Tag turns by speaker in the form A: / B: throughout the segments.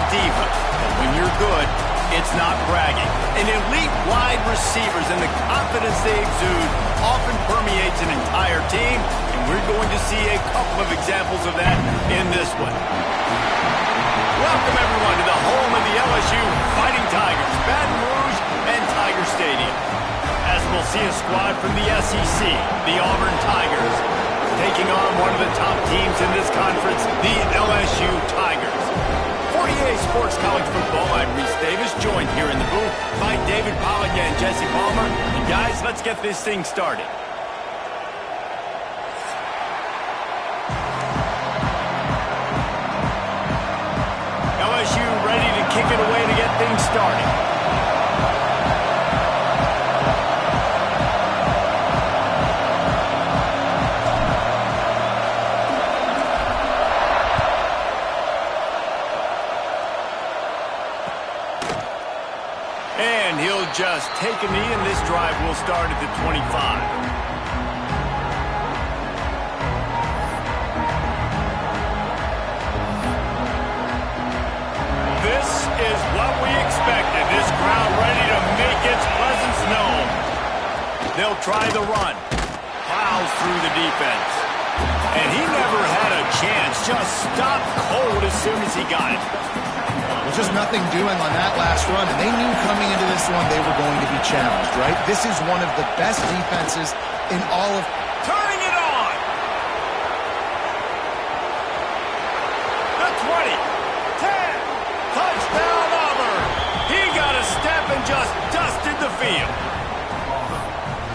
A: diva. But when you're good, it's not bragging. And elite wide receivers and the confidence they exude often permeates an entire team, and we're going to see a couple of examples of that in this one. Welcome, everyone, to the home of the LSU Fighting Tigers, Baton Rouge and Tiger Stadium. As we'll see a squad from the SEC, the Auburn Tigers, taking on one of the top teams in this conference, the LSU Tigers. 48 Sports College Football, I'm Reese Davis, joined here in the booth by David Pollack and Jesse Palmer. And guys, let's get this thing started. LSU ready to kick it away to get things started. And he'll just take a knee, and this drive will start at the 25. This is what we expected. This crowd ready to make its presence known. They'll try the run. Plows through the defense. And he never had a chance. Just stopped cold as soon as he got it.
B: Just nothing doing on that last run, and they knew coming into this one they were going to be challenged, right? This is one of the best defenses in all of...
A: Turning it on! The 20, 10, touchdown Auburn! He got a step and just dusted the field.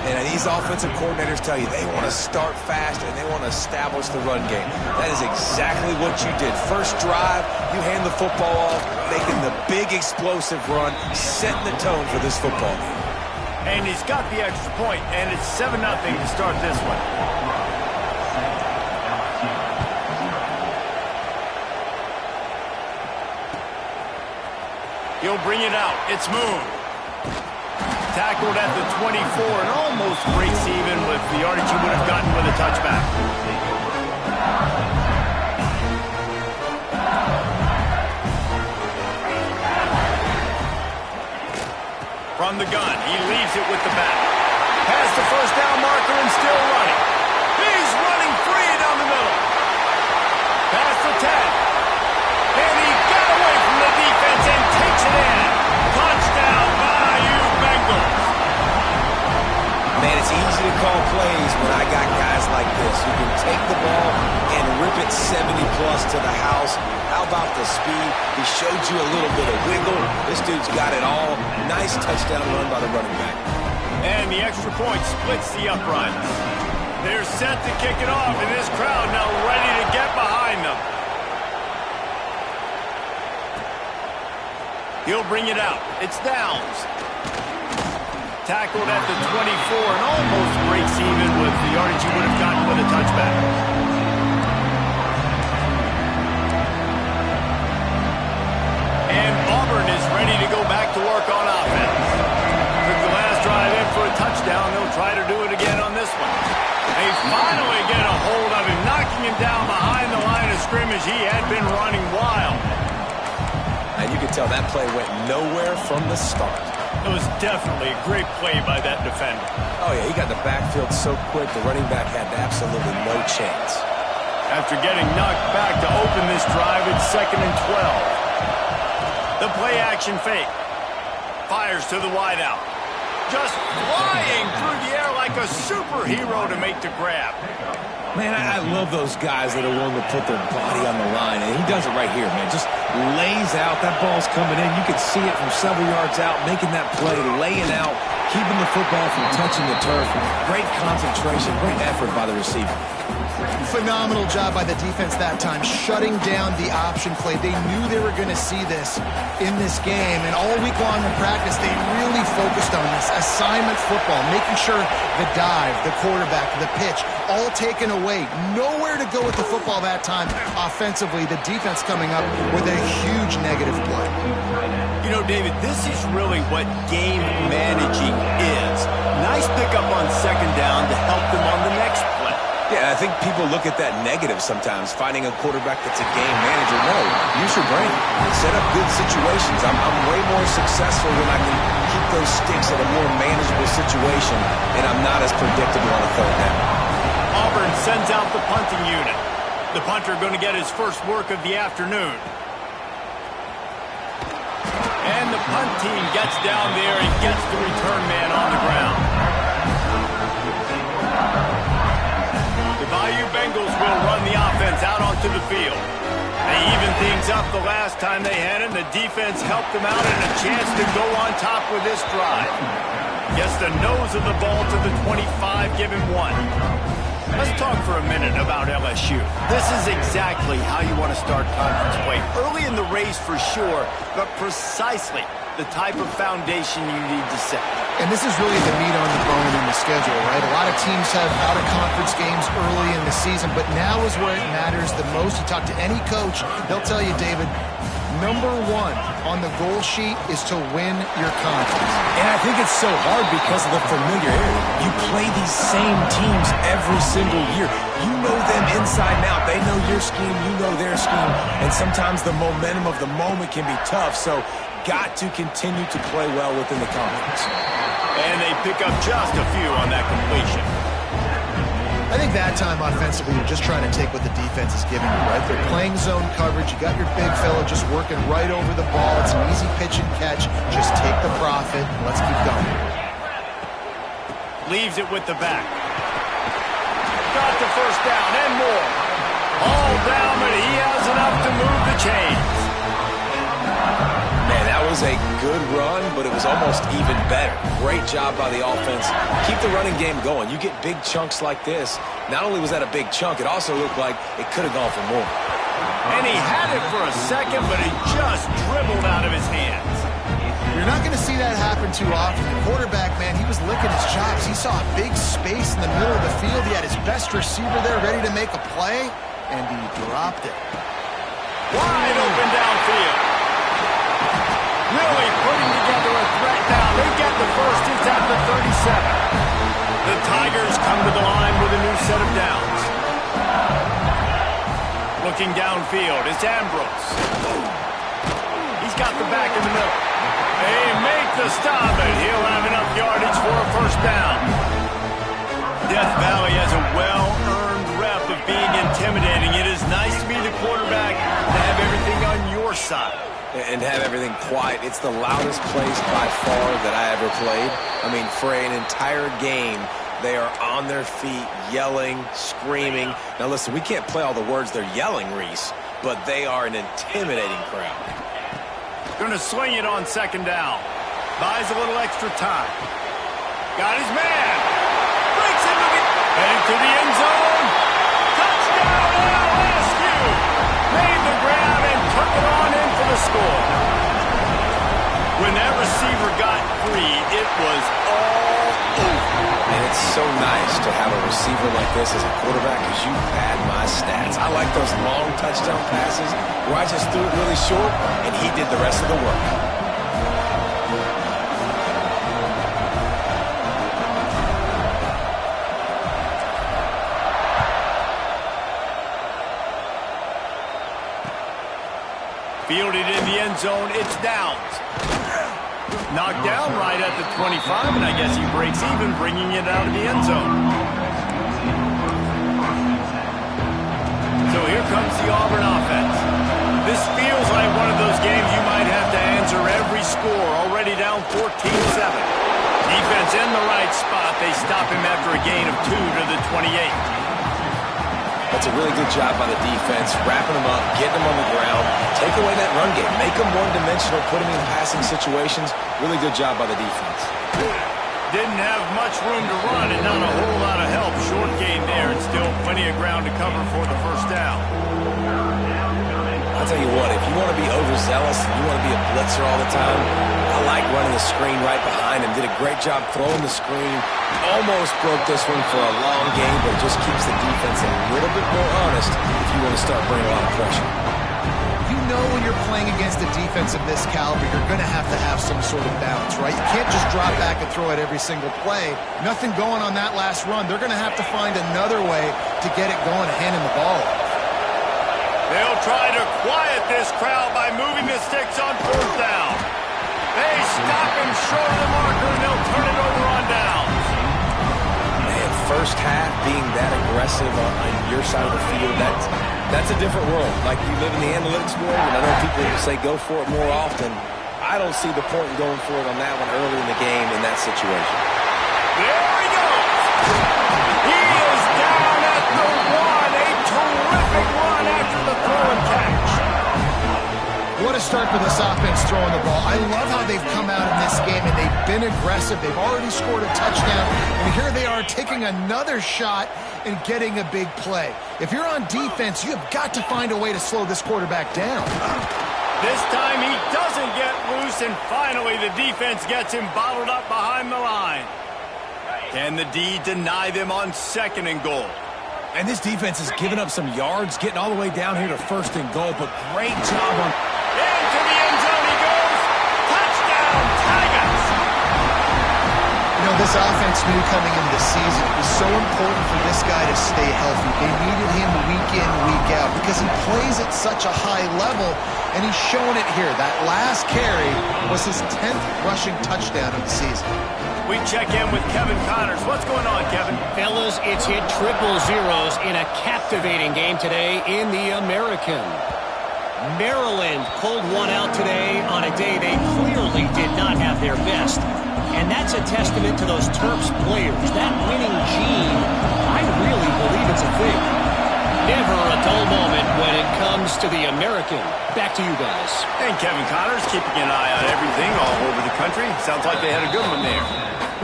C: And these offensive coordinators tell you they want to start fast and they want to establish the run game. That is exactly what you did. First drive, you hand the football off, making the big explosive run, setting the tone for this football game.
A: And he's got the extra point, and it's 7-0 to start this one. He'll bring it out. It's Moon. Tackled at the 24 and almost breaks even with the yardage he would have gotten with a touchback. From the gun, he leaves it with the back. Past the first down marker and still running. He's running free down the middle. Past the 10. And he got away from the defense and takes it in. Touchdown, Bayou Bengals.
C: Man, it's easy to call plays when I got guys like this. You can take the ball and rip it 70-plus to the house. How about the speed? He showed you a little bit of wiggle. This dude's got it all. Nice touchdown run by the running back.
A: And the extra point splits the uprights. They're set to kick it off, and this crowd now ready to get behind them. He'll bring it out. It's Downs. Tackled at the 24 and almost breaks even with the yardage he would have gotten with a touchback. And Auburn is ready to go back to work on offense. Took the last drive in for a touchdown. They'll try to do it again on this one. They finally get a hold of him, knocking him down behind the line of scrimmage. He had been running wild.
C: And you can tell that play went nowhere from the start.
A: It was definitely a great play by that defender.
C: Oh, yeah, he got the backfield so quick, the running back had absolutely no chance.
A: After getting knocked back to open this drive, it's 2nd and 12. The play-action fake. Fires to the wideout. Just flying through the air like a superhero to make the grab.
C: Man, I love those guys that are willing to put their body on the line, and he does it right here, man. Just lays out. That ball's coming in. You can see it from several yards out, making that play, laying out, keeping the football from touching the turf. Great concentration, great effort by the receiver.
B: Phenomenal job by the defense that time, shutting down the option play. They knew they were going to see this in this game, and all week long in practice, they really focused on this assignment football, making sure the dive, the quarterback, the pitch, all taken away. Nowhere to go with the football that time offensively. The defense coming up with a huge negative play.
A: You know, David, this is really what game managing is. Nice pickup on 2nd down to help them on the next play.
C: Yeah, I think people look at that negative sometimes, finding a quarterback that's a game manager. No, use your brain. Set up good situations. I'm way more successful when I can keep those sticks at a more manageable situation, and I'm not as predictable on a third down.
A: Auburn sends out the punting unit. The punter going to get his first work of the afternoon. And the punt team gets down there and gets the return man on the ground. The Bayou Bengals will run the offense out onto the field. They evened things up the last time they had it, and the defense helped them out and a chance to go on top with this drive. Gets the nose of the ball to the 25, give him one. Let's talk for a minute about LSU. This is exactly how you want to start conference play. Early in the race for sure, but precisely the type of foundation you need to set.
B: And this is really the meat on the bone in the schedule, right? A lot of teams have out-of-conference games early in the season, but now is where it matters the most. You talk to any coach, they'll tell you, David, number one on the goal sheet is to win your conference.
C: And I think it's so hard because of the familiarity. You play these same teams every single year. You know them inside and out. They know your scheme, you know their scheme, and sometimes the momentum of the moment can be tough, so got to continue to play well within the conference.
A: And they pick up just a few on that completion.
B: I think that time offensively, you're just trying to take what the defense is giving you, right? They're playing zone coverage. You got your big fella just working right over the ball. It's an easy pitch and catch. Just take the profit. Let's keep going.
A: Leaves it with the back. Got the first down and more. All down, but he has enough to move the chains.
C: Man, that was a good run, but it was almost even better. Great job by the offense. Keep the running game going. You get big chunks like this. Not only was that a big chunk, it also looked like it could have gone for more.
A: And he had it for a second, but it just dribbled out of his hands.
B: You're not going to see that happen too often. The quarterback, man, he was licking his chops. He saw a big space in the middle of the field. He had his best receiver there ready to make a play, and he dropped it.
A: Wide open downfield. Really putting together a threat now. They get the first. It's at the 37. The Tigers come to the line with a new set of downs. Looking downfield, it's Ambrose. He's got the back in the middle. They make the stop, and he'll have enough yardage for a first down. Death Valley has a well-earned rep of being intimidating. It is nice to be the quarterback to have everything on your side.
C: And have everything quiet. It's the loudest place by far that I ever played. I mean, for an entire game, they are on their feet, yelling, screaming. Now listen, we can't play all the words they're yelling, Reese, but they are an intimidating crowd.
A: Gonna swing it on second down. Buys a little extra time. Got his man. Breaks into the... Headed to the end zone. Touchdown, LSU! Made the grab and took it on in for the score. When that receiver got free, it was all over.
C: And it's so nice to have a receiver like this as a quarterback because you pad my stats. I like those long touchdown passes where I just threw it really short and he did the rest of the work.
A: Fielded in the end zone, it's Downs. Knocked down right at the 25, and I guess he breaks even, bringing it out of the end zone. So here comes the Auburn offense. This feels like one of those games you might have to answer every score, already down 14-7. Defense in the right spot. They stop him after a gain of 2 to the 28.
C: That's a really good job by the defense, wrapping them up, getting them on the ground, take away that run game, make them one-dimensional, put them in passing situations. Really good job by the defense.
A: Didn't have much room to run and not a whole lot of help. Short gain there and still plenty of ground to cover for the first down.
C: I'll tell you what, if you want to be overzealous and you want to be a blitzer all the time, I like running the screen right behind him. Did a great job throwing the screen. Almost broke this one for a long game, but it just keeps the defense a little bit more honest if you want to start bringing a lot of pressure.
B: You know when you're playing against a defense of this caliber, you're going to have some sort of balance, right? You can't just drop back and throw it every single play. Nothing going on that last run. They're going to have to find another way to get it going and handing the ball off.
A: They'll try to quiet this crowd by moving the sticks on fourth down. They stop him short of the marker, and they'll turn it over on downs.
C: Man, first half being that aggressive on your side of the field, that's a different world. Like, you live in the analytics world, and I know people say go for it more often. I don't see the point in going for it on that one early in the game in that situation.
A: There he goes. He is down at the one. A terrific run after the throw and catch.
B: What a start for this offense throwing the ball. I love how they've come out in this game, and they've been aggressive. They've already scored a touchdown, and here they are taking another shot and getting a big play. If you're on defense, you have got to find a way to slow this quarterback down.
A: This time he doesn't get loose, and finally the defense gets him bottled up behind the line. Can the D deny them on 2nd and goal?
C: And this defense has given up some yards, getting all the way down here to 1st and goal, but great job on...
A: Into the end zone he goes. Touchdown, Tigers!
B: You know, this offense knew coming into the season it was so important for this guy to stay healthy. They needed him week in, week out because he plays at such a high level, and he's showing it here. That last carry was his 10th rushing touchdown of the season.
A: We check in with Kevin Connors. What's going on, Kevin?
D: Fellas, it's hit triple zeros in a captivating game today in the American. Maryland pulled one out today on a day they clearly did not have their best. And that's a testament to those Terps players. That winning gene, I really believe it's a thing. Never a dull moment when it comes to the American. Back to you guys.
A: And Kevin Connors keeping an eye on everything all over the country. Sounds like they had a good one there.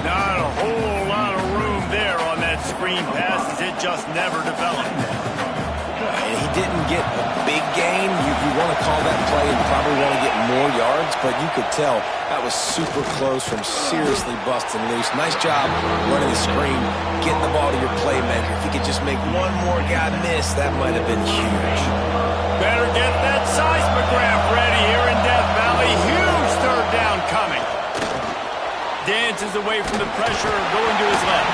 A: Not a whole lot of room there on that screen pass as it just never developed.
C: He didn't get a big gain. You want to call that play and probably want to get more yards, but you could tell that was super close from seriously busting loose. Nice job running the screen, getting the ball to your playmaker. If you could just make one more guy miss, that might have been huge.
A: Better get that seismograph ready here in Death Valley. Huge 3rd down coming. Dances away from the pressure, going to his left.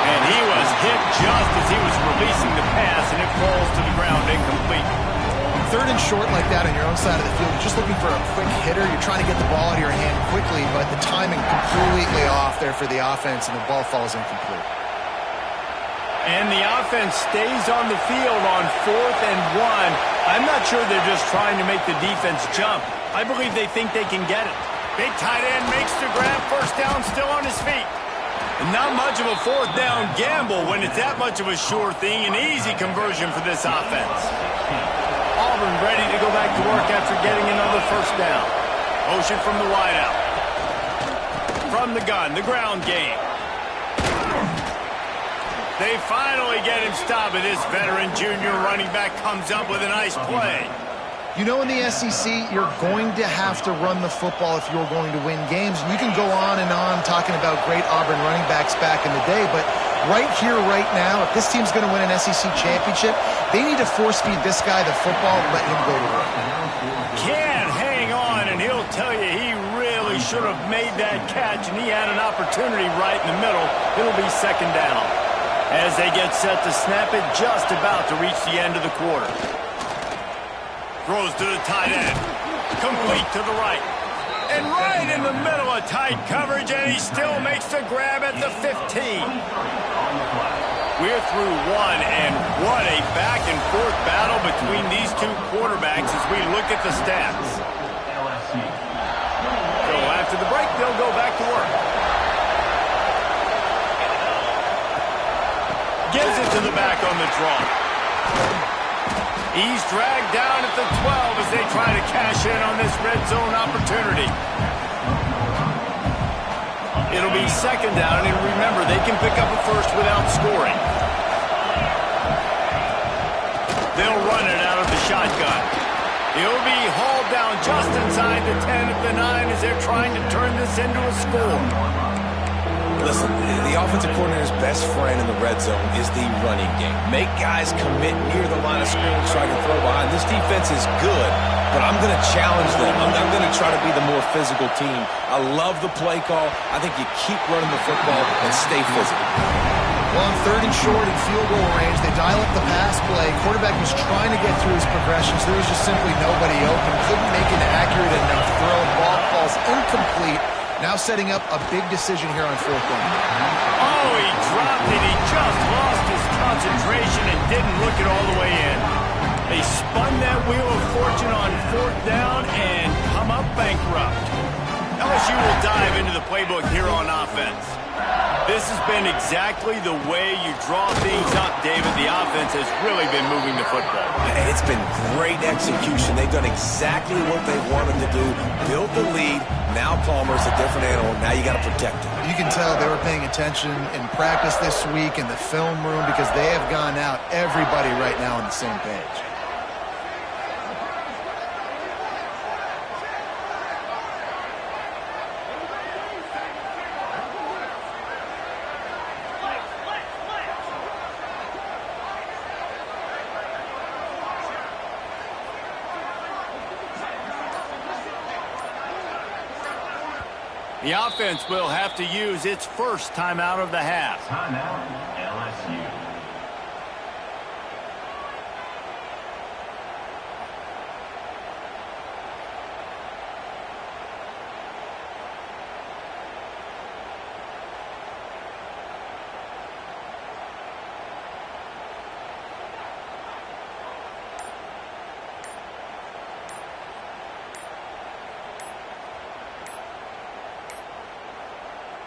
A: And he was hit just as he was releasing the pass, and it falls to the ground incomplete.
B: 3rd and short like that on your own side of the field, you're just looking for a quick hitter. You're trying to get the ball out of your hand quickly, but the timing completely off there for the offense, and the ball falls incomplete.
A: And the offense stays on the field on 4th and 1. I'm not sure they're just trying to make the defense jump. I believe they think they can get it. Big tight end makes the grab. 1st down, still on his feet. And not much of a 4th down gamble when it's that much of a sure thing. An easy conversion for this offense. Auburn ready to go back to work after getting another 1st down. Motion from the wideout. From the gun, the ground game. They finally get him stopped, and this veteran junior running back comes up with a nice play.
B: You know, in the SEC, you're going to have to run the football if you're going to win games. And you can go on and on talking about great Auburn running backs back in the day, but right here, right now, if this team's going to win an SEC championship, they need to force-feed this guy the football and let him go to work.
A: Can't hang on, and he'll tell you he really should have made that catch, and he had an opportunity right in the middle. It'll be 2nd down. As they get set to snap it, just about to reach the end of the quarter. Throws to the tight end. Complete to the right. And right in the middle of tight coverage, and he still makes the grab at the 15. We're through 1, and what a back-and-forth battle between these two quarterbacks as we look at the stats. So after the break, they'll go back to work. Gives it to the back on the draw. He's dragged down at the 12 as they try to cash in on this red zone opportunity. It'll be 2nd down, and remember, they can pick up a 1st without scoring. They'll run it out of the shotgun. He'll be hauled down just inside the 10 at the 9 as they're trying to turn this into a score.
C: Listen, the offensive coordinator's best friend in the red zone is the running game. Make guys commit near the line of scrimmage so I can throw behind. This defense is good, but I'm going to challenge them. I'm going to try to be the more physical team. I love the play call. I think you keep running the football and stay physical.
B: Well, on 3rd and short in field goal range, they dial up the pass play. Quarterback was trying to get through his progressions. There was just simply nobody open. Couldn't make an accurate enough throw. Ball falls incomplete. Now setting up a big decision here on 4th down.
A: Oh, he dropped it. He just lost his concentration and didn't look it all the way in. They spun that wheel of fortune on 4th down and come up bankrupt. LSU will dive into the playbook here on offense. This has been exactly the way you draw things up, David. The offense has really been moving the football.
C: It's been great execution. They've done exactly what they wanted to do. Built the lead. Now Palmer's a different animal. Now you got to protect him.
B: You can tell they were paying attention in practice this week in the film room because they have gone out, everybody right now on the same page.
A: The offense will have to use its first timeout of the half.
E: Timeout, LSU.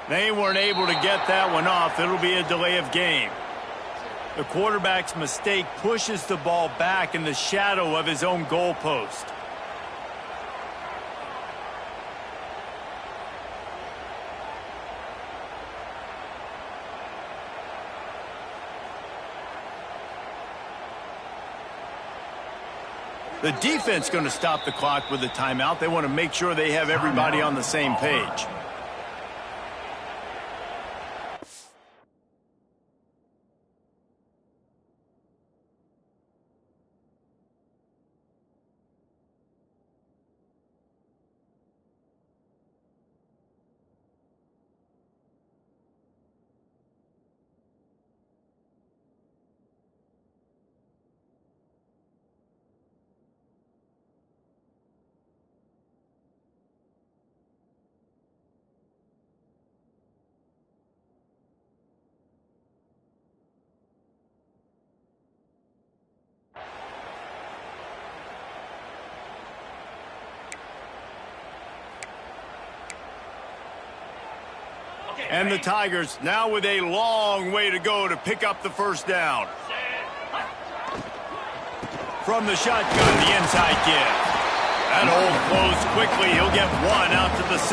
A: They weren't able to get that one off. It'll be a delay of game. The quarterback's mistake pushes the ball back in the shadow of his own goalpost. The defense going to stop the clock with a timeout. They want to make sure they have everybody on the same page. And the Tigers now with a long way to go to pick up the first down. From the shotgun, the inside give. That hole closed quickly. He'll get one out to the 6.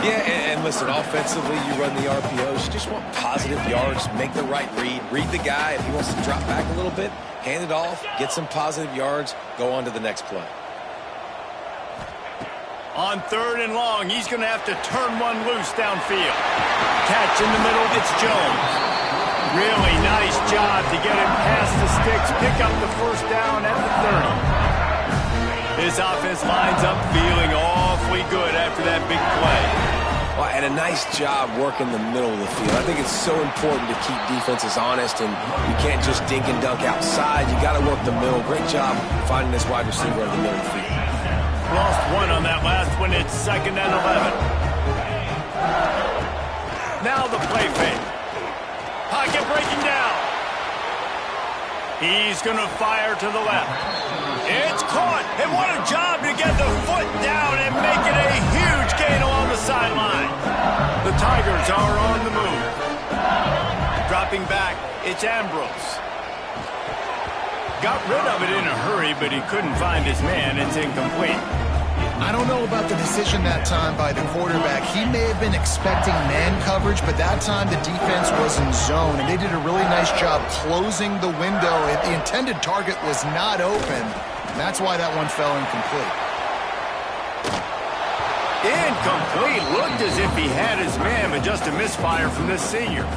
C: Yeah, and listen, offensively, you run the RPOs. You just want positive yards, make the right read. Read the guy. If he wants to drop back a little bit, hand it off, get some positive yards, go on to the next play.
A: On 3rd and long, he's going to have to turn one loose downfield. Catch in the middle, it's Jones. Really nice job to get him past the sticks, pick up the first down at the 30. His offense lines up feeling awfully good after that big play.
C: Well, and a nice job working the middle of the field. I think it's so important to keep defenses honest, and you can't just dink and dunk outside. You got to work the middle. Great job finding this wide receiver in the middle of the field.
A: Lost one on that last one. It's 2nd and 11. Now the play fake. Pocket breaking down. He's going to fire to the left. It's caught. And what a job to get the foot down and make it a huge gain along the sideline. The Tigers are on the move. Dropping back, it's Ambrose. Got rid of it in a hurry, but he couldn't find his man. It's incomplete.
B: I don't know about the decision that time by the quarterback. He may have been expecting man coverage, but that time the defense was in zone, and they did a really nice job closing the window. The intended target was not open. That's why that one fell incomplete.
A: Incomplete. Looked as if he had his man, but just a misfire from this senior.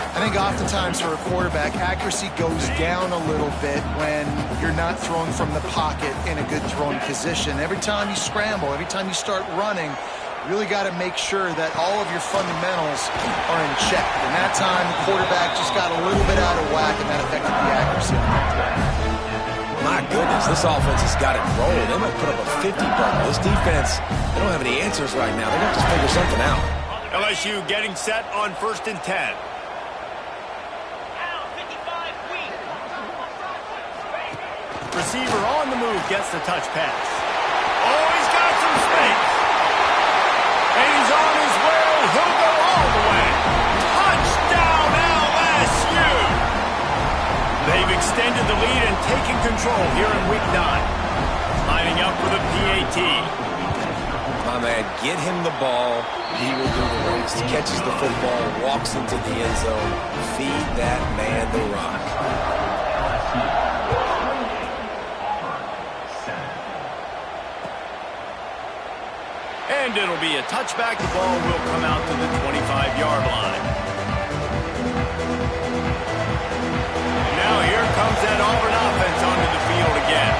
B: I think oftentimes for a quarterback, accuracy goes down a little bit when you're not throwing from the pocket in a good throwing position. Every time you scramble, every time you start running, you really got to make sure that all of your fundamentals are in check. And that time, the quarterback just got a little bit out of whack, and that affected the accuracy on that play.
C: My goodness, this offense has got it rolling. They might put up a 50 burger. This defense, they don't have any answers right now. They're going to have to figure something out.
A: LSU getting set on 1st and 10. Receiver on the move gets the touch pass. Oh, he's got some space. And he's on his way. He'll go all the way. Touchdown, LSU. They've extended the lead and taken control here in Week 9. Lining up for the PAT.
C: My man, get him the ball. He will do the rest. Catches the football, walks into the end zone. Feed that man the rock.
A: And it'll be a touchback. The ball will come out to the 25-yard line. Now here comes that Auburn offense onto the field again.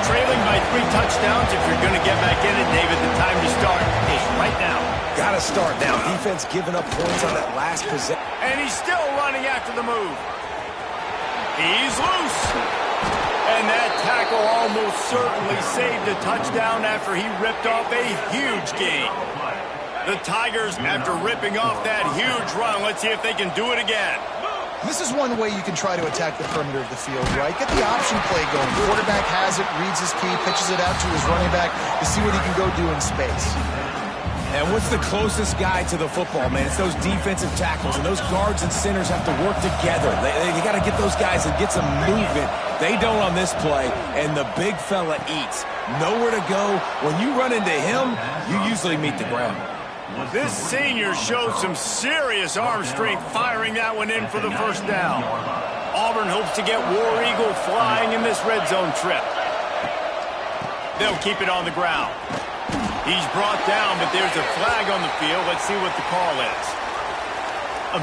A: Trailing by 3 touchdowns. If you're going to get back in it, David, the time to start is right now.
C: Got to start now. Defense giving up points on that last possession.
A: And he's still running after the move. He's loose. And that tackle almost certainly saved a touchdown after he ripped off a huge gain. The Tigers, after ripping off that huge run, let's see if they can do it again.
B: This is one way you can try to attack the perimeter of the field, right? Get the option play going. Quarterback has it, reads his key, pitches it out to his running back to see what he can go do in space.
C: And what's the closest guy to the football, man? It's those defensive tackles, and those guards and centers have to work together. They got to get those guys and get some movement. They don't on this play, and the big fella eats. Nowhere to go. When you run into him, you usually meet the ground.
A: This senior showed some serious arm strength firing that one in for the first down. Auburn hopes to get War Eagle flying in this red zone trip. They'll keep it on the ground. He's brought down, but there's a flag on the field. Let's see what the call is.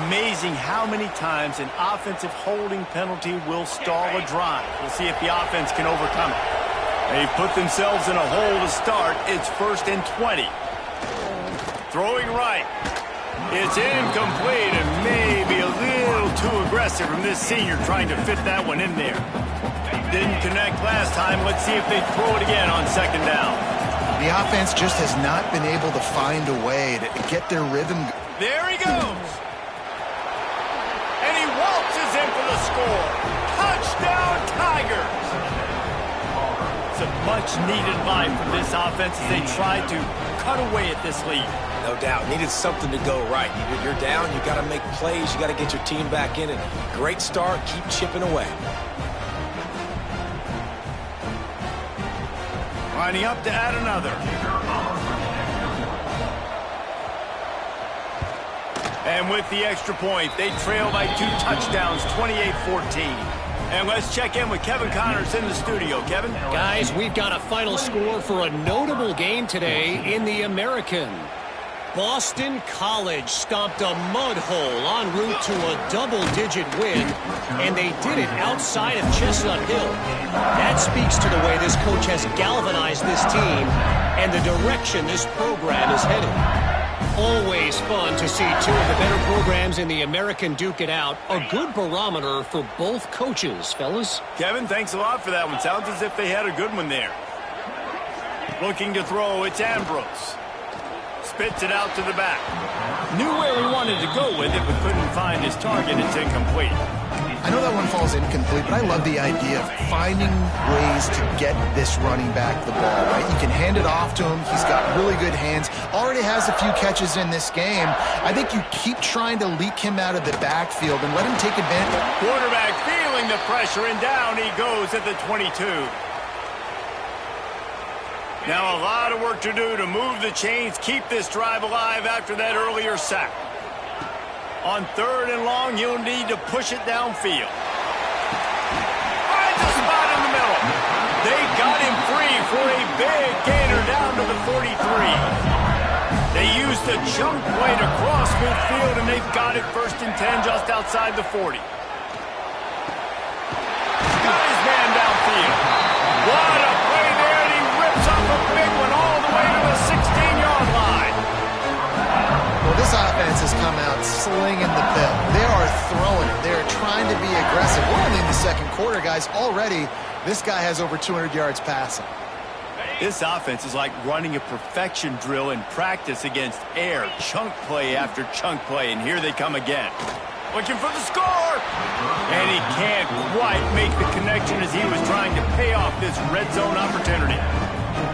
A: Amazing how many times an offensive holding penalty will stall a drive. We'll see if the offense can overcome it. They've put themselves in a hole to start. It's 1st and 20. Throwing right. It's incomplete and maybe a little too aggressive from this senior trying to fit that one in there. Didn't connect last time. Let's see if they throw it again on 2nd down.
B: The offense just has not been able to find a way to get their rhythm.
A: There he goes. And he waltzes in for the score. Touchdown, Tigers. It's a much-needed line from this offense as they try to cut away at this lead.
C: No doubt. Needed something to go right. You're down. You got to make plays. You got to get your team back in it. Great start. Keep chipping away.
A: Lining up to add another. And with the extra point, they trail by 2 touchdowns, 28-14. And let's check in with Kevin Connors in the studio. Kevin?
D: Guys, we've got a final score for a notable game today in the American. Boston College stomped a mud hole en route to a double-digit win, and they did it outside of Chestnut Hill. That speaks to the way this coach has galvanized this team and the direction this program is headed. Always fun to see 2 of the better programs in the American duke it out. A good barometer for both coaches, fellas.
A: Kevin, thanks a lot for that one. Sounds as if they had a good one there. Looking to throw, it's Ambrose. Spits it out to the back. Knew where he wanted to go with it, but couldn't find his target. It's incomplete.
B: I know that one falls incomplete, but I love the idea of finding ways to get this running back the ball, right? You can hand it off to him. He's got really good hands. Already has a few catches in this game. I think you keep trying to leak him out of the backfield and let him take advantage.
A: Quarterback feeling the pressure, and down he goes at the 22. Now a lot of work to do to move the chains, keep this drive alive after that earlier sack. On 3rd and long, you'll need to push it downfield. Finds a spot in the middle. They got him free for a big gainer down to the 43. chunk play to cross midfield, and they've got it 1st and 10 just outside the 40. Got his man downfield. What a play there, and he rips off a big one all the way to the 16-yard line.
B: Well, this offense has come out slinging the pill. They are throwing it. They are trying to be aggressive. We're only in the 2nd quarter, guys. Already, this guy has over 200 yards passing.
A: This offense is like running a perfection drill in practice against air. Chunk play after chunk play, and here they come again. Looking for the score! And he can't quite make the connection as he was trying to pay off this red zone opportunity.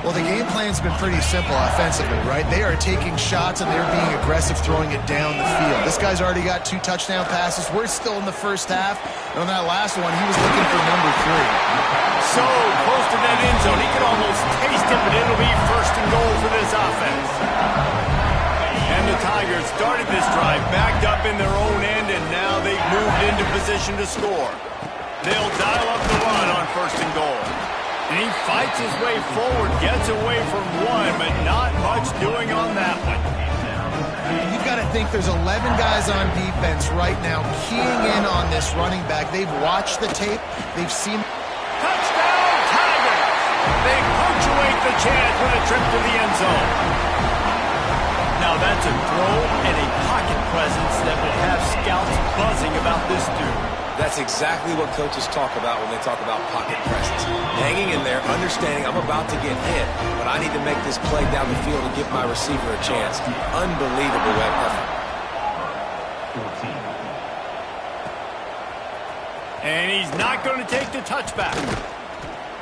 B: Well, the game plan's been pretty simple offensively, right? They are taking shots and they're being aggressive, throwing it down the field. This guy's already got 2 touchdown passes. We're still in the 1st half. And on that last one, he was looking for number 3.
A: So close to that end zone, he could almost taste it, but it'll be 1st and goal for this offense. And the Tigers started this drive backed up in their own end, and now they've moved into position to score. They'll dial up the run on 1st and goal. And he fights his way forward, gets away from one, but not much doing on that one.
B: You've got to think there's 11 guys on defense right now keying in on this running back. They've watched the tape. They've seen...
A: Touchdown, Tigers! They punctuate the chance with a trip to the end zone. Now that's a throw and a pocket presence that will have scouts buzzing about this dude.
C: That's exactly what coaches talk about when they talk about pocket presence. Hanging in there, understanding I'm about to get hit, but I need to make this play down the field and give my receiver a chance. Unbelievable effort.
A: 14. And he's not going to take the touchback.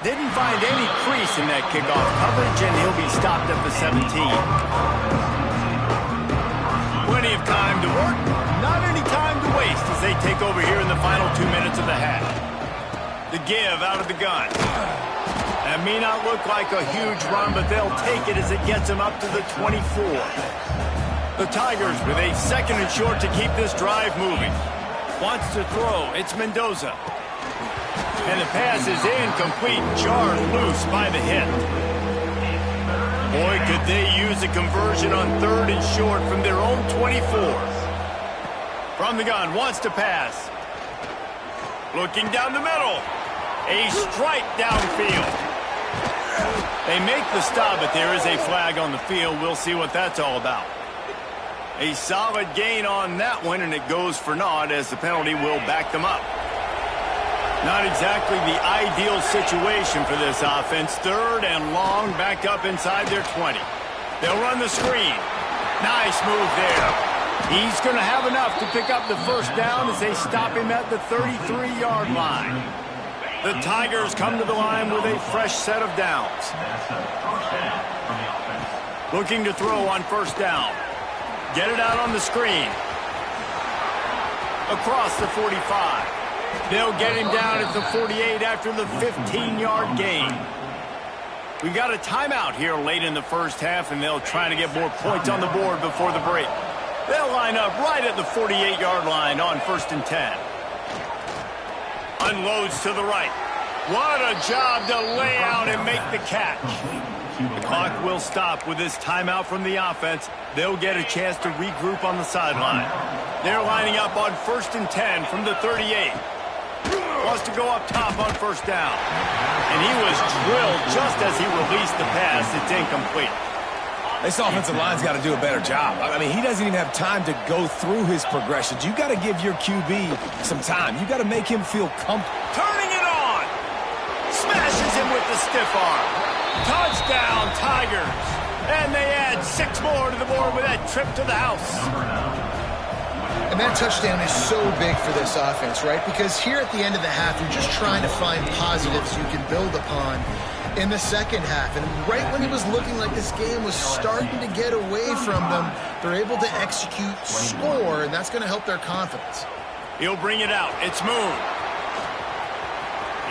A: Didn't find any crease in that kickoff coverage, and he'll be stopped at the 17. Plenty of time to work. Not any time to waste as they take over here in the final 2 minutes of the half. The give out of the gun. That may not look like a huge run, but they'll take it as it gets them up to the 24. The Tigers with a 2nd and short to keep this drive moving. Wants to throw. It's Mendoza. And the pass is incomplete. Jarred loose by the hit. Boy, could they use a conversion on 3rd and short from their own 24. From the gun, wants to pass. Looking down the middle. A strike downfield. They make the stop, but there is a flag on the field. We'll see what that's all about. A solid gain on that one, and it goes for naught as the penalty will back them up. Not exactly the ideal situation for this offense. 3rd and long, back up inside their 20. They'll run the screen. Nice move there. He's going to have enough to pick up the 1st down as they stop him at the 33-yard line. The Tigers come to the line with a fresh set of downs. Looking to throw on 1st down. Get it out on the screen. Across the 45. They'll get him down at the 48 after the 15-yard gain. We've got a timeout here late in the 1st half, and they'll try to get more points on the board before the break. They'll line up right at the 48-yard line on 1st and 10. Unloads to the right. What a job to lay out and make the catch. The clock will stop with this timeout from the offense. They'll get a chance to regroup on the sideline. They're lining up on 1st and 10 from the 38. Wants to go up top on 1st down. And he was drilled just as he released the pass. It's incomplete.
C: This offensive line's got to do a better job. I mean, he doesn't even have time to go through his progressions. You got to give your QB some time. You got to make him feel comfortable.
A: Turning it on. Smashes him with the stiff arm. Touchdown, Tigers. And they add 6 more to the board with that trip to the house.
B: And that touchdown is so big for this offense, right? Because here at the end of the half, you're just trying to find positives you can build upon in the 2nd half. And right when it was looking like this game was starting to get away from them, they're able to execute, score, and that's going to help their confidence.
A: He'll bring it out. It's Moon.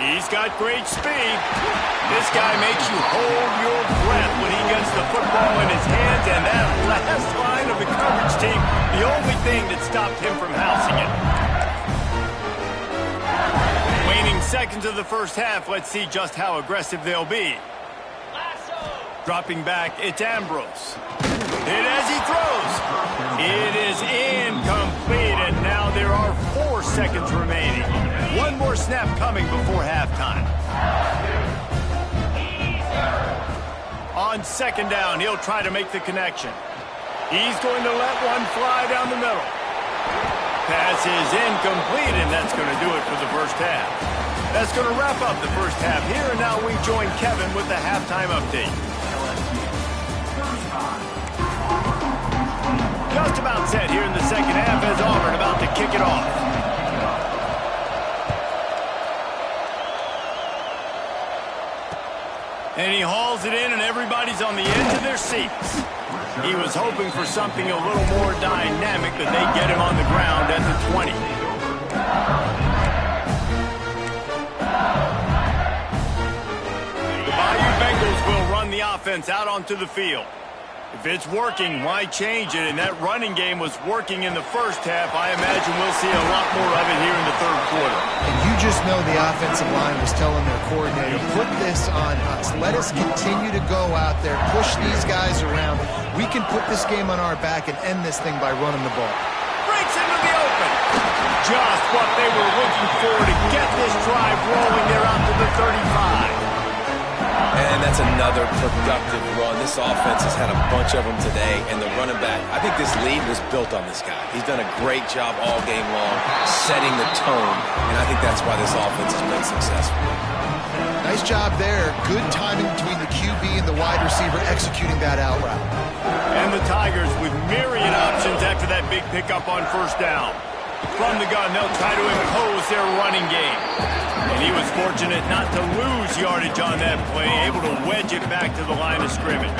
A: He's got great speed. This guy makes you hold your breath when he gets the football in his hands, and that last line of the coverage team, the only thing that stopped him from housing it. Waning seconds of the 1st half, let's see just how aggressive they'll be. Dropping back, it's Ambrose. Hit as he throws. It is incomplete, and now there are 4 seconds remaining. One more snap coming before halftime. On second down, he'll try to make the connection. He's going to let one fly down the middle. Pass is incomplete, and that's going to do it for the first half. That's going to wrap up the first half here, and now we join Kevin with the halftime update. Just about set here in the second half as Auburn about to kick it off. And he hauls it in, and everybody's on the edge of their seats. He was hoping for something a little more dynamic, but they get him on the ground at the 20. The Bayou Bengals will run the offense out onto the field. If it's working, why change it? And that running game was working in the first half. I imagine we'll see a lot more of it here in the third quarter.
B: And you just know the offensive line was telling their coordinator, put this on us. Let us continue to go out there, push these guys around. We can put this game on our back and end this thing by running the ball.
A: Breaks into the open. Just what they were looking for to get this drive rolling. They're out to the 35.
C: And that's another productive run. This offense has had a bunch of them today, and the running back, I think this lead was built on this guy. He's done a great job all game long setting the tone, and I think that's why this offense has been successful.
B: Nice job there. Good timing between the QB and the wide receiver executing that out route.
A: And the Tigers with myriad options after that big pickup on first down. From the gun, they'll try to impose their running game. And he was fortunate not to lose yardage on that play, able to wedge it back to the line of scrimmage.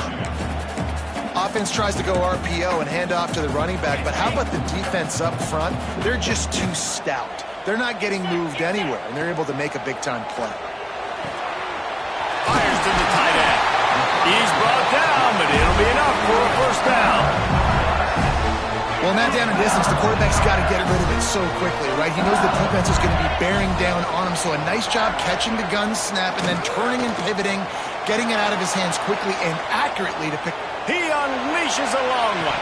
B: Offense tries to go RPO and hand off to the running back, but how about the defense up front? They're just too stout. They're not getting moved anywhere, and they're able to make a big-time play.
A: Fires to the tight end. He's brought down, but it'll be enough for a first down.
B: Well, in that down and distance, the quarterback's got to get rid of it so quickly, right? He knows the defense is going to be bearing down on him, so a nice job catching the gun snap and then turning and pivoting, getting it out of his hands quickly and accurately to pick.
A: He unleashes a long one.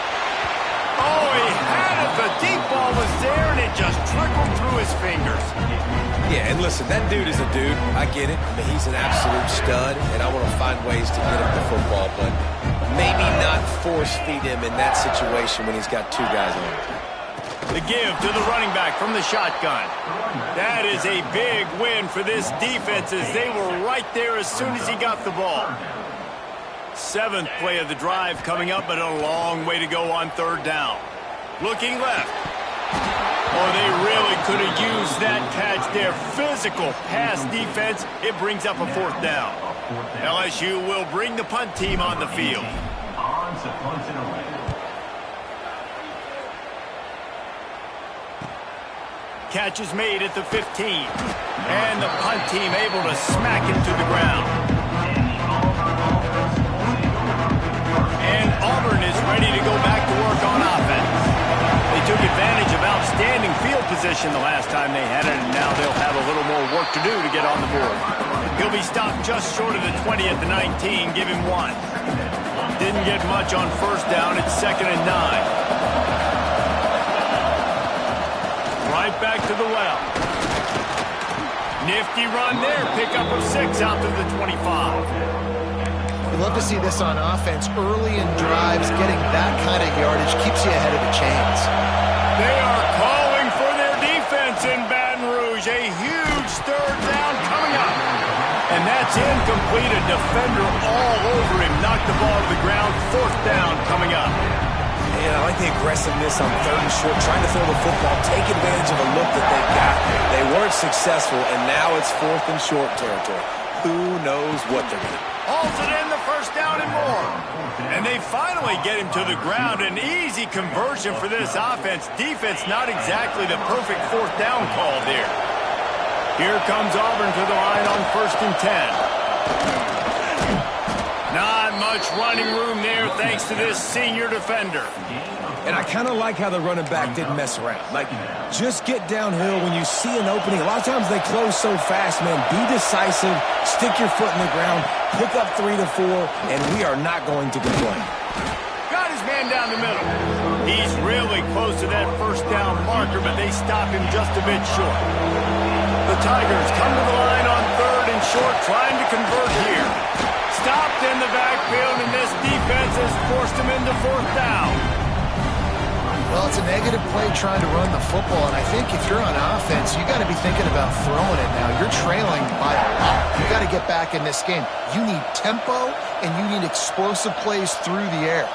A: Oh, he had it. The deep ball was there, and it just trickled through his fingers.
C: Yeah, and listen, that dude is a dude. I get it. I mean, he's an absolute stud, and I want to find ways to get him the football, but maybe not force feed him in that situation when he's got 2 guys on him.
A: The give to the running back from the shotgun. That is a big win for this defense as they were right there as soon as he got the ball. 7th play of the drive coming up, but a long way to go on third down. Looking left. Oh, they really could have used that catch there. Physical pass defense. It brings up a 4th down. LSU will bring the punt team on the field. Catch is made at the 15. And the punt team able to smack him to the ground. And Auburn is ready to go back to work on offense. They took advantage of outstanding field position the last time they had it, and now they'll have a little more work to do to get on the board. He'll be stopped just short of the 20 at the 19. Give him 1. Didn't get much on first down. It's 2nd and 9. Right back to the well. Nifty run there. Pickup of 6 out to the 25.
B: You love to see this on offense. Early in drives, getting that kind of yardage keeps you ahead of the chains.
A: They are calling for their defense in Baton Rouge. A huge 3rd down coming up. And that's incomplete. A defender all over him. Knocked the ball to the ground. 4th down coming up.
C: And I like the aggressiveness on 3rd and short, trying to throw the football, take advantage of a look that they've got. They weren't successful, and now it's 4th and short territory. Who knows what they're going to do?
A: Hauls it in, the first down and more. And they finally get him to the ground. An easy conversion for this offense. Defense not exactly the perfect 4th down call there. Here comes Auburn to the line on 1st and 10. Not much running room there thanks to this senior defender.
C: And I kind of like how the running back didn't mess around. Like, just get downhill when you see an opening. A lot of times they close so fast, man. Be decisive, stick your foot in the ground, pick up 3 to 4, and we are not going to complain.
A: Got his man down the middle. He's really close to that first down marker, but they stop him just a bit short. The Tigers come to the line on 3rd and short, trying to convert here. Stopped in the backfield, and this defense has forced him into 4th down.
B: Well, it's a negative play trying to run the football, and I think if you're on offense, you got to be thinking about throwing it now. You're trailing by a lot. You got to get back in this game. You need tempo, and you need explosive plays through the air.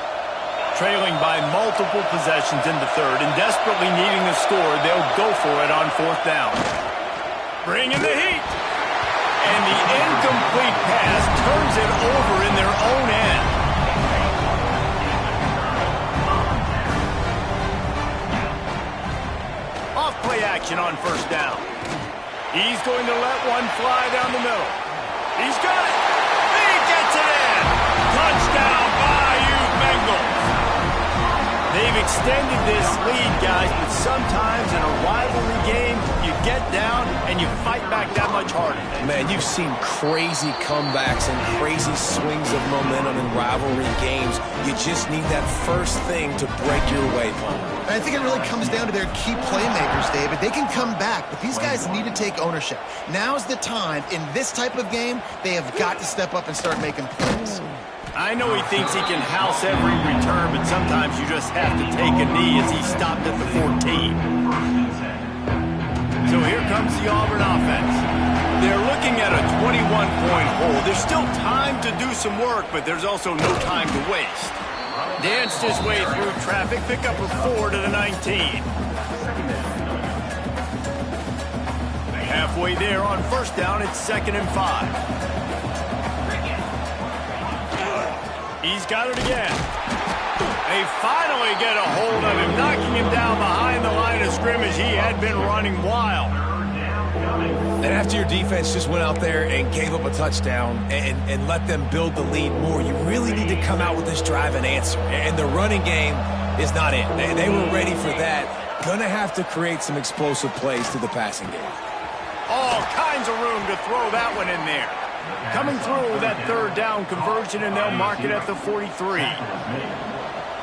A: Trailing by multiple possessions in the 3rd and desperately needing a score, they'll go for it on 4th down. Bringing the heat. And the incomplete pass turns it over in their own end. Off-play action on 1st down. He's going to let one fly down the middle. He's got it. He gets it in. Touchdown, Bayou Bengals. They've extended this lead, guys, but sometimes in a rivalry game, you get down and you fight back that much harder.
C: Man, you've seen crazy comebacks and crazy swings of momentum in rivalry games. You just need that first thing to break your way, Paul.
B: I think it really comes down to their key playmakers, David. They can come back, but these guys need to take ownership. Now's the time. In this type of game, they have got to step up and start making plays.
A: I know he thinks he can house every return, but sometimes you just have to take a knee as he stopped at the 14. So here comes the Auburn offense. They're looking at a 21-point hole. There's still time to do some work, but there's also no time to waste. Danced his way through traffic, pick up a 4 to the 19. Halfway there on 1st down, it's 2nd and 5. He's got it again. They finally get a hold of him, knocking him down behind the line of scrimmage. He had been running wild.
C: And after your defense just went out there and gave up a touchdown and let them build the lead more, you really need to come out with this drive and answer. And the running game is not it. They were ready for that. Gonna have to create some explosive plays through the passing game.
A: All kinds of room to throw that one in there. Coming through that 3rd down conversion, and they'll mark it at the 43.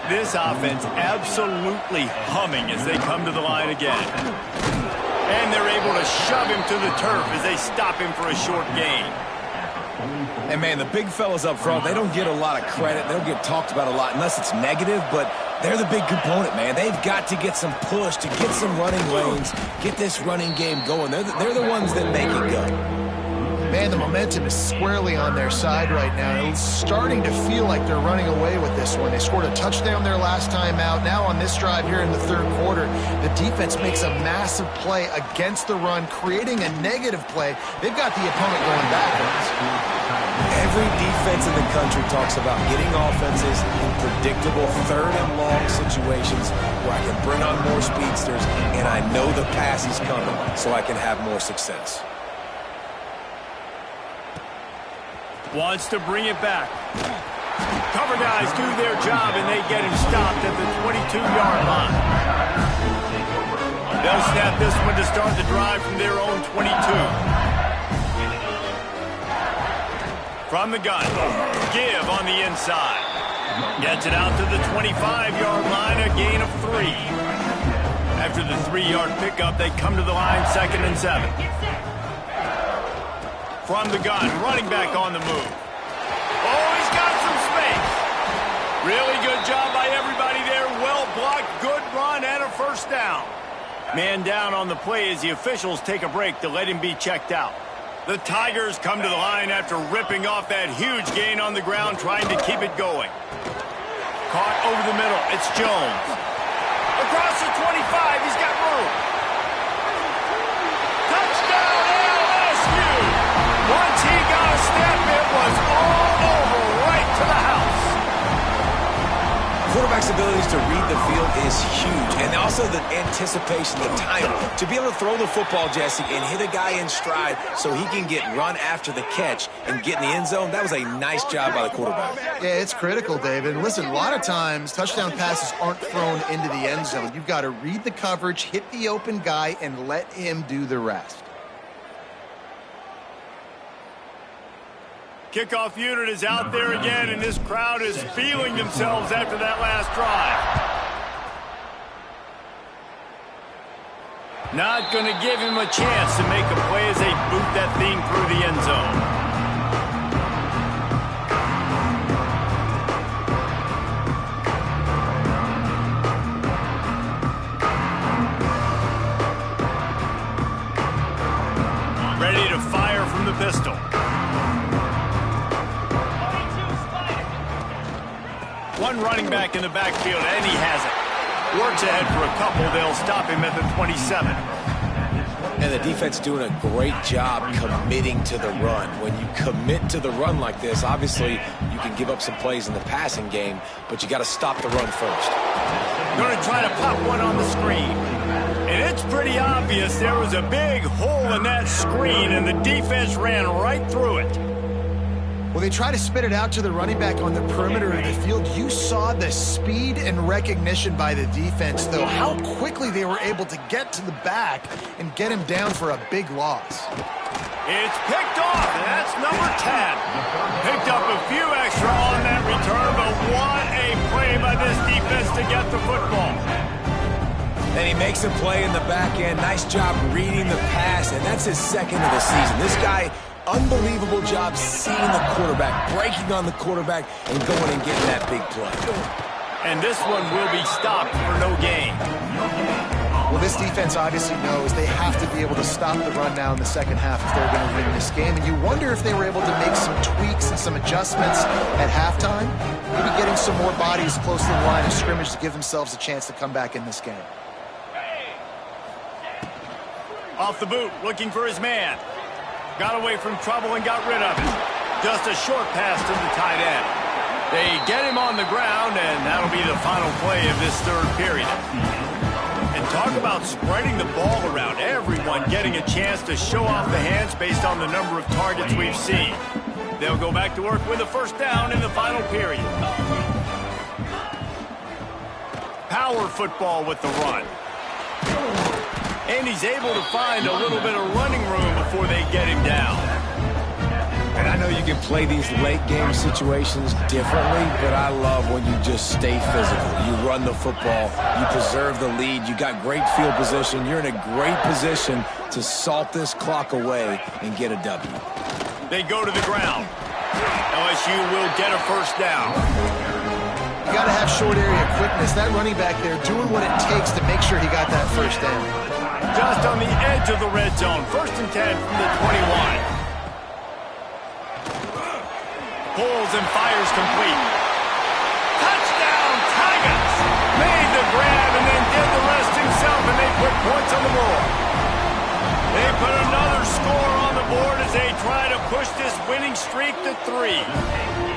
A: This offense absolutely humming as they come to the line again. And they're able to shove him to the turf as they stop him for a short gain.
C: And, man, the big fellas up front, they don't get a lot of credit. They don't get talked about a lot unless it's negative, but they're the big component, man. They've got to get some push, to get some running lanes, get this running game going. They're the ones that make it go.
B: Man, the momentum is squarely on their side right now. It's starting to feel like they're running away with this one. They scored a touchdown their last time out. Now on this drive here in the 3rd quarter, the defense makes a massive play against the run, creating a negative play. They've got the opponent going backwards.
C: Every defense in the country talks about getting offenses in predictable 3rd and long situations where I can bring on more speedsters, and I know the pass is coming so I can have more success.
A: Wants to bring it back. Cover guys do their job, and they get him stopped at the 22-yard line. They'll snap this one to start the drive from their own 22. From the gun, give on the inside. Gets it out to the 25-yard line, a gain of 3. After the 3-yard pickup, they come to the line 2nd and 7. From the gun, running back on the move. Oh, he's got some space. Really good job by everybody there. Well blocked, good run, and a 1st down. Man down on the play as the officials take a break to let him be checked out. The Tigers come to the line after ripping off that huge gain on the ground, trying to keep it going. Caught over the middle. It's Jones. Across the 25, he's got room. Touchdown, LSU! Once he got a step, it was all over, right to the house.
C: Quarterback's abilities to read the field is huge, and also the anticipation, the time to be able to throw the football, Jesse, and hit a guy in stride so he can get run after the catch and get in the end zone. That was a nice job by the quarterback.
B: Yeah, it's critical, David. And listen, a lot of times touchdown passes aren't thrown into the end zone. You've got to read the coverage, hit the open guy, and let him do the rest.
A: Kickoff unit is out there again, and this crowd is feeling themselves after that last drive. Not going to give him a chance to make a play as they boot that thing through the end zone. Ready to fire from the pistol. One running back in the backfield, and he has it. Works ahead for a couple. They'll stop him at the 27.
C: And the defense doing a great job committing to the run. When you commit to the run like this, obviously you can give up some plays in the passing game, but you got to stop the run first.
A: Going to try to pop one on the screen. And it's pretty obvious there was a big hole in that screen, and the defense ran right through it.
B: Well, they try to spit it out to the running back on the perimeter of the field. You saw the speed and recognition by the defense, though, how quickly they were able to get to the back and get him down for a big loss.
A: It's picked off, and that's number 10. Picked up a few extra on that return, but what a play by this defense to get the football.
C: And he makes a play in the back end. Nice job reading the pass, and that's his second of the season. This guy, unbelievable job seeing the quarterback, breaking on the quarterback, and going and getting that big play.
A: And this one will be stopped for no gain.
B: Well, this defense obviously knows they have to be able to stop the run now in the second half if they're going to win this game. And you wonder if they were able to make some tweaks and some adjustments at halftime, maybe getting some more bodies close to the line of scrimmage to give themselves a chance to come back in this game.
A: Off the boot, looking for his man. Got away from trouble and got rid of it. Just a short pass to the tight end. They get him on the ground, and that'll be the final play of this third period. And talk about spreading the ball around. Everyone getting a chance to show off the hands based on the number of targets we've seen. They'll go back to work with a first down in the final period. Power football with the run. And he's able to find a little bit of running room before they get him down.
C: And I know you can play these late game situations differently, but I love when you just stay physical. You run the football, you preserve the lead, you got great field position, you're in a great position to salt this clock away and get a W.
A: They go to the ground. LSU will get a first down.
B: You got to have short area quickness. That running back there doing what it takes to make sure he got that first down.
A: Just on the edge of the red zone. First and 10 from the 21. Pulls and fires complete. Touchdown, Tigers! Made the grab and then did the rest himself, and they put points on the board. They put another score on the board as they try to push this winning streak to 3.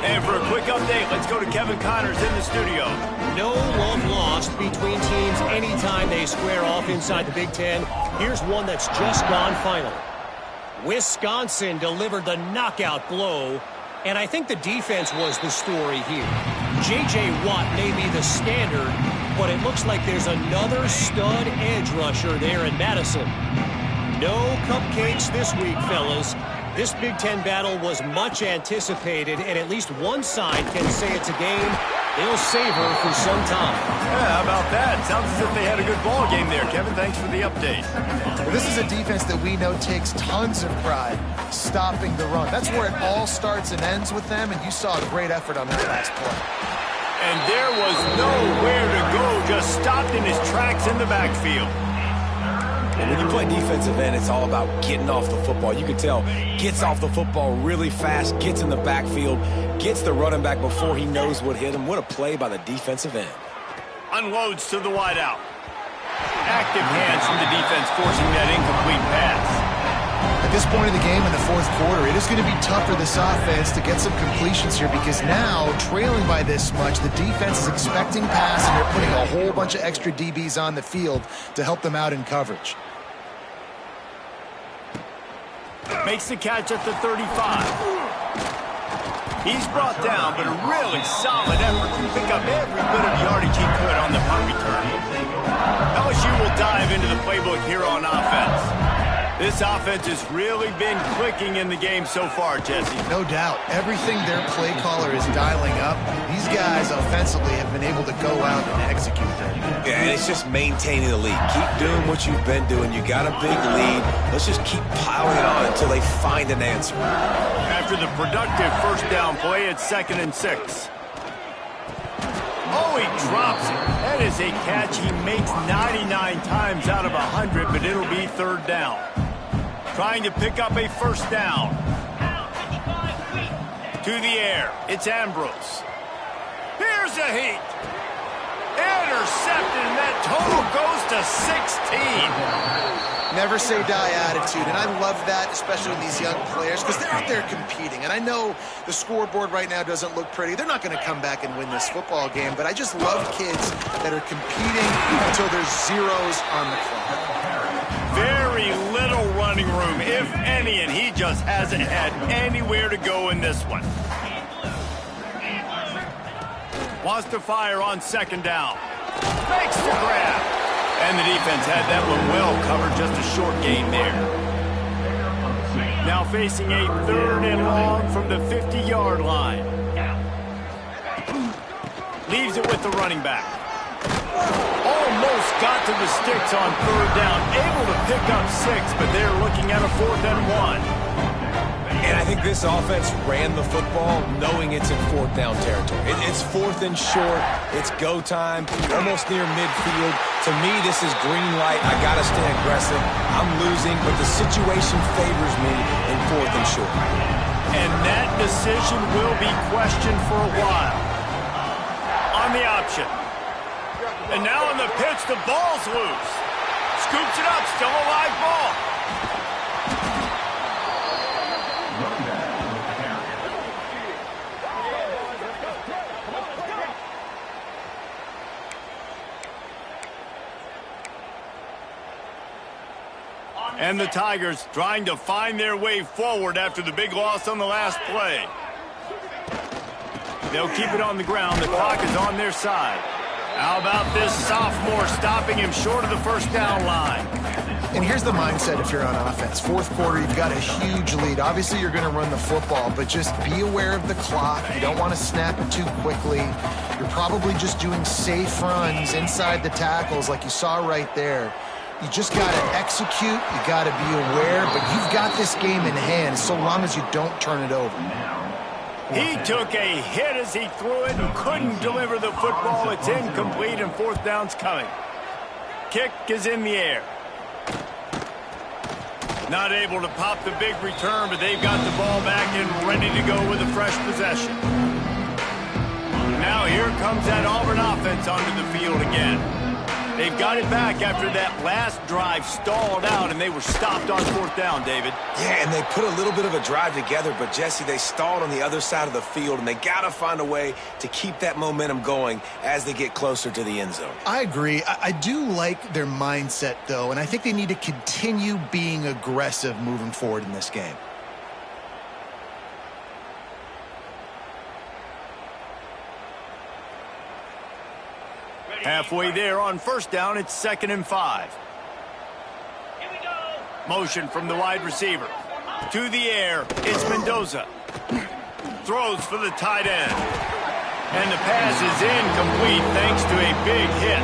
A: And for a quick update, let's go to Kevin Connors in the studio.
D: No love lost between teams anytime they square off inside the Big Ten. Here's one that's just gone final. Wisconsin delivered the knockout blow, and I think the defense was the story here. J.J. Watt may be the standard, but it looks like there's another stud edge rusher there in Madison. No cupcakes this week, fellas. This Big Ten battle was much anticipated, and at least one side can say it's a game they'll savor for some time.
A: Yeah, how about that? Sounds as if they had a good ball game there. Kevin, thanks for the update.
B: Well, this is a defense that we know takes tons of pride stopping the run. That's where it all starts and ends with them, and you saw a great effort on that last play.
A: And there was nowhere to go, just stopped in his tracks in the backfield.
C: And when you play defensive end, it's all about getting off the football. You can tell, gets off the football really fast, gets in the backfield, gets the running back before he knows what hit him. What a play by the defensive end.
A: Unloads to the wideout. Active hands from the defense forcing that incomplete pass.
B: At this point in the game in the fourth quarter, it is going to be tough for this offense to get some completions here because now, trailing by this much, the defense is expecting pass and they're putting a whole bunch of extra DBs on the field to help them out in coverage.
A: Makes the catch at the 35. He's brought down, but a really solid effort to pick up every bit of yardage he could on the punt return. LSU will dive into the playbook here on offense. This offense has really been clicking in the game so far, Jesse.
B: No doubt. Everything their play caller is dialing up, these guys offensively have been able to go out and execute that.
C: Yeah, and it's just maintaining the lead. Keep doing what you've been doing. You got a big lead. Let's just keep piling it on until they find an answer.
A: After the productive first down play, it's 2nd and 6. Oh, he drops it. That is a catch he makes 99 times out of 100, but it'll be 3rd down. Trying to pick up a first down. To the air. It's Ambrose. Here's a heat. Intercepted, and that total goes to 16.
B: Never say die attitude, and I love that, especially with these young players, because they're out there competing. And I know the scoreboard right now doesn't look pretty. They're not going to come back and win this football game, but I just love kids that are competing until there's zeros on the clock.
A: Very little running room, if any, and he just hasn't had anywhere to go in this one. Wants to fire on 2nd down. Makes the grab. And the defense had that one well covered, just a short gain there. Now facing a 3rd and long from the 50-yard line. Leaves it with the running back. Almost got to the sticks on 3rd down. Able to pick up 6, but they're looking at a 4th and 1.
C: And I think this offense ran the football knowing it's in 4th down territory. It's 4th and short. It's go time, almost near midfield. To me, this is green light. I got to stay aggressive. I'm losing, but the situation favors me in 4th and short.
A: And that decision will be questioned for a while. On the option. And now on the pitch, the ball's loose. Scoops it up, still a live ball. And the Tigers trying to find their way forward after the big loss on the last play. They'll keep it on the ground. The clock is on their side. How about this sophomore stopping him short of the first down line?
B: And here's the mindset if you're on offense. 4th quarter, you've got a huge lead. Obviously, you're going to run the football, but just be aware of the clock. You don't want to snap it too quickly. You're probably just doing safe runs inside the tackles like you saw right there. You just got to execute. You got to be aware, but you've got this game in hand so long as you don't turn it over.
A: He took a hit as he threw it and couldn't deliver the football. It's incomplete and 4th down's coming. Kick is in the air. Not able to pop the big return, but they've got the ball back and ready to go with a fresh possession. Now here comes that Auburn offense onto the field again. They've got it back after that last drive stalled out, and they were stopped on 4th down, David.
C: Yeah, and they put a little bit of a drive together, but, Jesse, they stalled on the other side of the field, and they got to find a way to keep that momentum going as they get closer to the end zone.
B: I agree. I do like their mindset, though, and I think they need to continue being aggressive moving forward in this game.
A: Halfway there on first down, it's 2nd and 5.
E: Here we go.
A: Motion from the wide receiver. To the air, it's Mendoza. Throws for the tight end. And the pass is incomplete thanks to a big hit.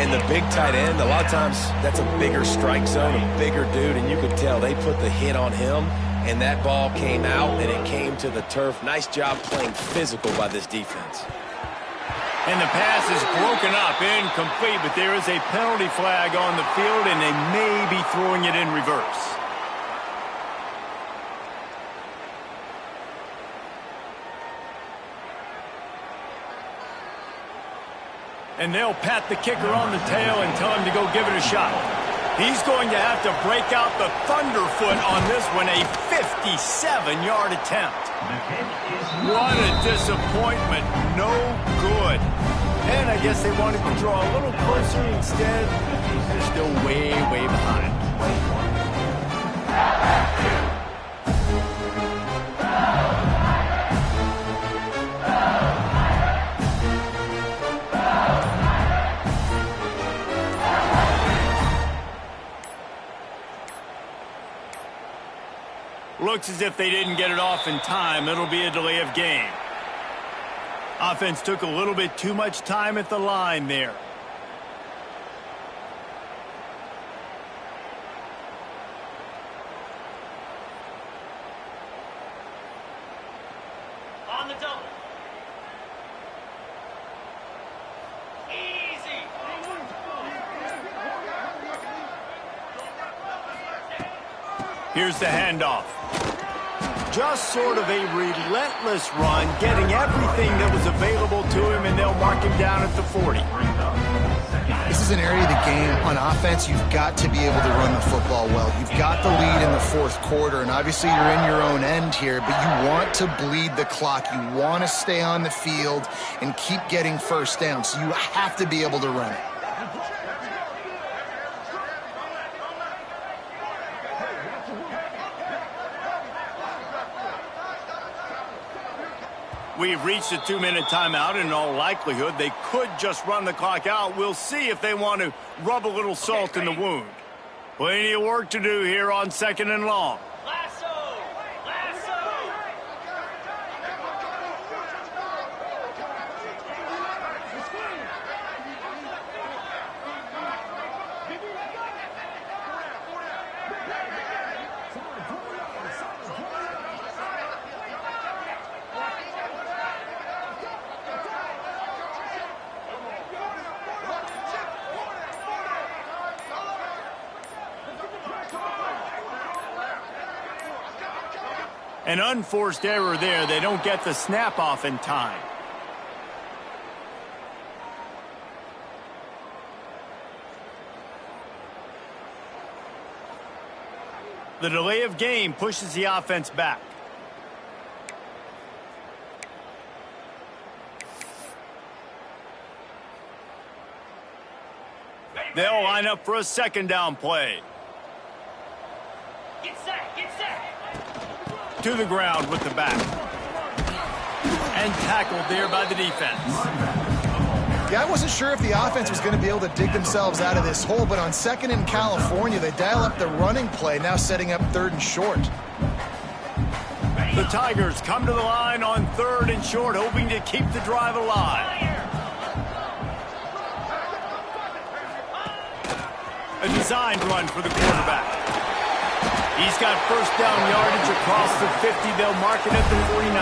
C: And the big tight end, a lot of times that's a bigger strike zone, a bigger dude, and you could tell they put the hit on him, and that ball came out, and it came to the turf. Nice job playing physical by this defense.
A: And the pass is broken up, incomplete, but there is a penalty flag on the field, and they may be throwing it in reverse. And they'll pat the kicker on the tail and tell him to go give it a shot. He's going to have to break out the thunderfoot on this one, a 57-yard attempt. What a disappointment. No good. And I guess they wanted to draw a little closer instead. They're still way, way behind. Looks as if they didn't get it off in time. It'll be a delay of game. Offense took a little bit too much time at the line there.
E: On the double. Easy.
A: Here's the handoff. Just sort of a relentless run, getting everything that was available to him, and they'll mark him down at the 40.
B: This is an area of the game on offense you've got to be able to run the football well. You've got the lead in the fourth quarter, and obviously you're in your own end here, but you want to bleed the clock. You want to stay on the field and keep getting first down, so you have to be able to run it.
A: We've reached a 2-minute timeout, and in all likelihood, they could just run the clock out. We'll see if they want to rub a little salt in the wound. Plenty of work to do here on 2nd and long.
E: Lasso. Lasso.
A: An unforced error there. They don't get the snap off in time. The delay of game pushes the offense back. They'll line up for a 2nd down play.
E: Get set. Get set.
A: To the ground with the back. And tackled there by the defense.
B: Yeah, I wasn't sure if the offense was going to be able to dig themselves out of this hole, but on 2nd in California, they dial up the running play, now setting up 3rd and short.
A: The Tigers come to the line on 3rd and short, hoping to keep the drive alive. A designed run for the quarterback. He's got first down yardage across the 50. They'll mark it at the 49.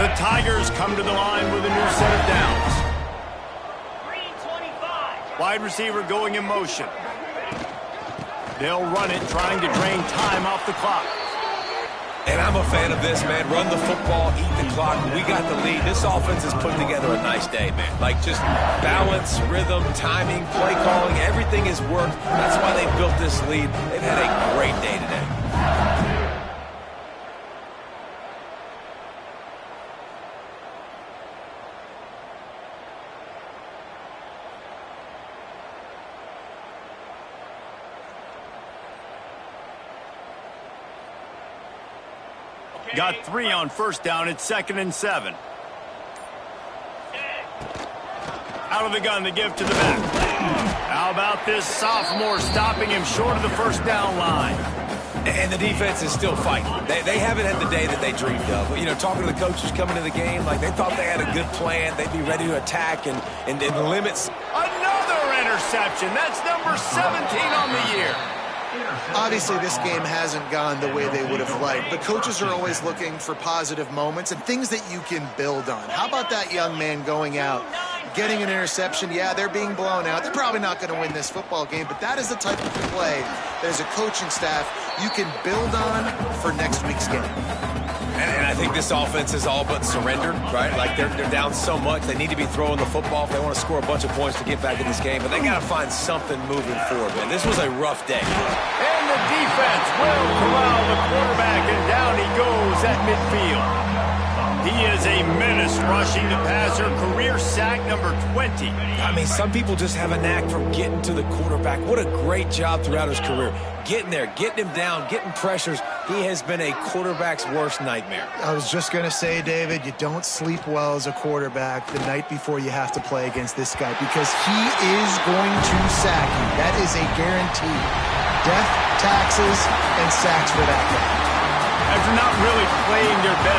A: The Tigers come to the line with a new set of downs.
E: Green 25.
A: Wide receiver going in motion. They'll run it, trying to drain time off the clock.
C: And I'm a fan of this, man. Run the football, eat the clock. We got the lead. This offense has put together a nice day, man. Like, just balance, rhythm, timing, play calling, everything has worked. That's why they built this lead. They've had a great day today.
A: Got 3 on first down. It's 2nd and 7. Out of the gun, the give to the back. How about this sophomore stopping him short of the first down line?
C: And the defense is still fighting. They haven't had the day that they dreamed of. You know, talking to the coaches coming to the game, like they thought they had a good plan. They'd be ready to attack and limits.
A: Another interception. That's number 17 on the year.
B: Obviously, this game hasn't gone the way they would have liked, but coaches are always looking for positive moments and things that you can build on. How about that young man going out, getting an interception? Yeah, they're being blown out. They're probably not going to win this football game, but that is the type of play that as a coaching staff you can build on for next week's game.
C: And I think this offense is all but surrendered, right? Like, they're down so much. They need to be throwing the football if they want to score a bunch of points to get back in this game. But they got to find something moving forward, man. This was a rough day.
A: And the defense will corral the quarterback, and down he goes at midfield. He is a menace rushing the passer, career sack number 20.
C: I mean, some people just have a knack for getting to the quarterback. What a great job throughout his career. Getting there, getting him down, getting pressures. He has been a quarterback's worst nightmare.
B: I was just going to say, David, you don't sleep well as a quarterback the night before you have to play against this guy because he is going to sack you. That is a guarantee. Death, taxes, and sacks for that guy.
A: After not really playing their best